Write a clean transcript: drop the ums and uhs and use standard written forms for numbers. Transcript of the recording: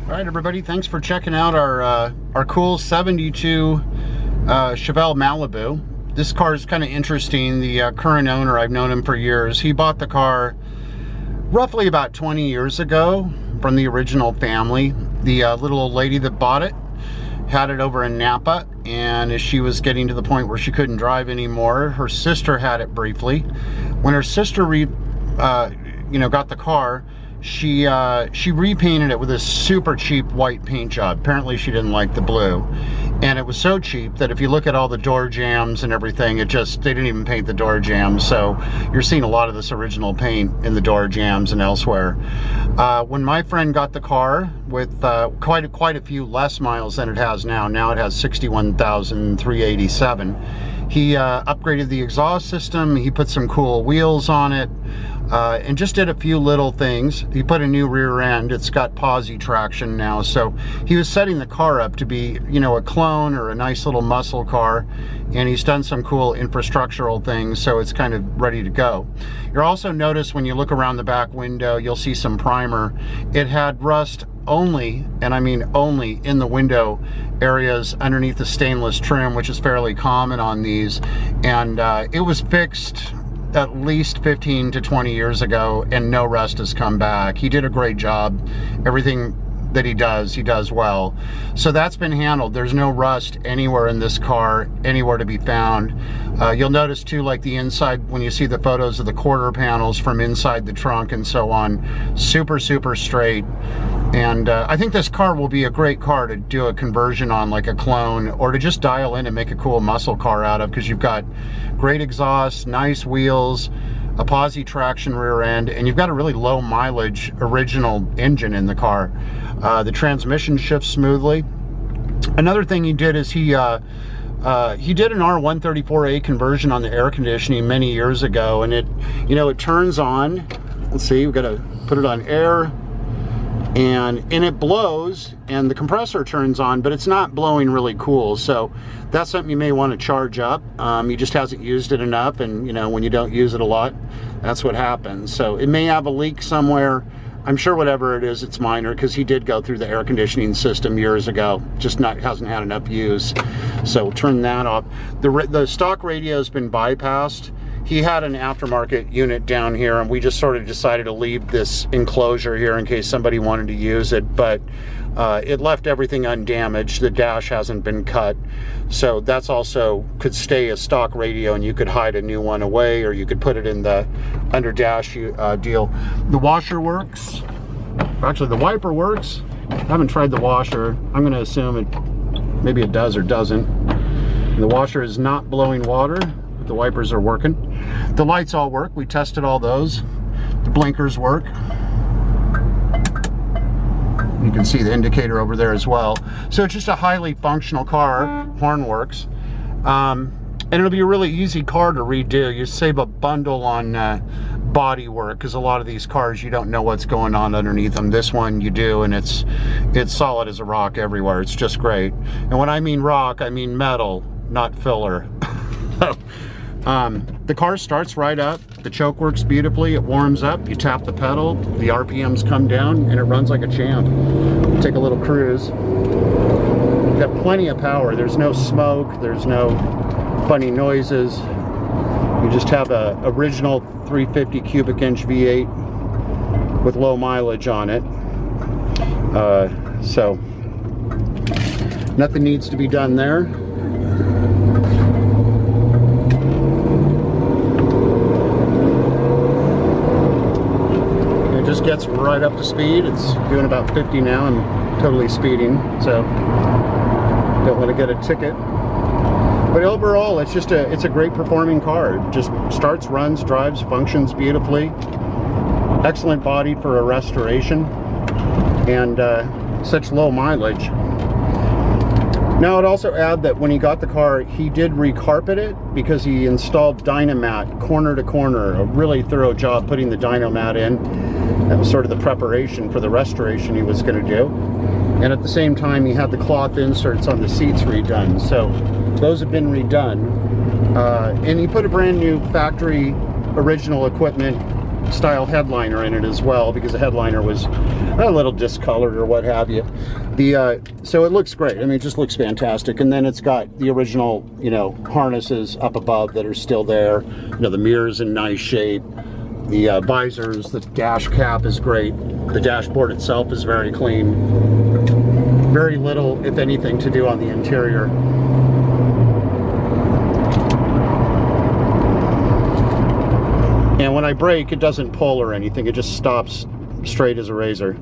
All right, everybody, thanks for checking out our cool 72 Chevelle Malibu. This car is kind of interesting. The current owner, I've known him for years. He bought the car roughly about 20 years ago from the original family. The little old lady that bought it had it over in Napa, and as she was getting to the point where she couldn't drive anymore, her sister had it briefly. When her sister got the car, she repainted it with a super cheap white paint job. Apparently she didn't like the blue, and it was so cheap that if you look at all the door jambs and everything, they didn't even paint the door jambs. So you're seeing a lot of this original paint in the door jambs and elsewhere. When my friend got the car with quite a few less miles than it has now it has 61,387. He upgraded the exhaust system. He put some cool wheels on it, and just did a few little things. He put a new rear end. It's got posi traction now, so he was setting the car up to be, a clone or a nice little muscle car, and he's done some cool infrastructural things, so it's kind of ready to go. You'll also notice when you look around the back window, you'll see some primer. It had rust only, and I mean only, in the window areas underneath the stainless trim, which is fairly common on these, and it was fixed at least 15 to 20 years ago, and no rust has come back. He did a great job. Everything that he does well. So that's been handled. There's no rust anywhere in this car, anywhere to be found. You'll notice too, like the inside, when you see the photos of the quarter panels from inside the trunk and so on, super straight. And I think this car will be a great car to do a conversion on, like a clone, or to just dial in and make a cool muscle car out of, because you've got great exhaust, nice wheels, a posi traction rear end, and you've got a really low mileage original engine in the car. The transmission shifts smoothly. Another thing he did is he did an R134A conversion on the air conditioning many years ago, and it turns on. Let's see, we've got to put it on air, and it blows, and the compressor turns on, but it's not blowing really cool. So that's something you may want to charge up. He just hasn't used it enough, and when you don't use it a lot, that's what happens. So it may have a leak somewhere. I'm sure whatever it is, it's minor, because he did go through the air conditioning system years ago, just hasn't had enough use. So turn that off. The stock radio has been bypassed. He had an aftermarket unit down here, and we just sort of decided to leave this enclosure here in case somebody wanted to use it, but it left everything undamaged. The dash hasn't been cut, so that's also could stay a stock radio, and you could hide a new one away, or you could put it in the under dash deal. The washer works. Actually, the wiper works. I haven't tried the washer. I'm going to assume maybe it does or doesn't. The washer is not blowing water. The wipers are working. The lights all work. We tested all those. The blinkers work. You can see the indicator over there as well. So it's just a highly functional car. Horn works. And it'll be a really easy car to redo. You save a bundle on body work, because a lot of these cars you don't know what's going on underneath them. This one you do, and it's solid as a rock everywhere. It's just great. And when I mean rock, I mean metal, not filler. The car starts right up. The choke works beautifully. It warms up. You tap the pedal, the RPMs come down, and it runs like a champ. Take a little cruise. You've got plenty of power. There's no smoke. There's no funny noises. You just have a original 350 cubic inch V8 with low mileage on it. So nothing needs to be done there. Gets right up to speed. It's doing about 50 now. I'm totally speeding, so don't want to get a ticket. But overall, it's a great performing car. It just starts, runs, drives, functions beautifully. Excellent body for a restoration, and such low mileage. Now, I'd also add that when he got the car, he did recarpet it, because he installed Dynamat corner to corner. A really thorough job putting the Dynamat in. That was sort of the preparation for the restoration he was going to do. And at the same time, he had the cloth inserts on the seats redone. So those have been redone. And he put a brand new factory original equipment style headliner in it as well, because the headliner was a little discolored or what have you. So it looks great. I mean, it just looks fantastic. And then it's got the original, you know, harnesses up above that are still there. You know, the mirror's in nice shape. The visors, the dash cap is great. The dashboard itself is very clean. Very little, if anything, to do on the interior. And when I brake, it doesn't pull or anything. It just stops straight as a razor.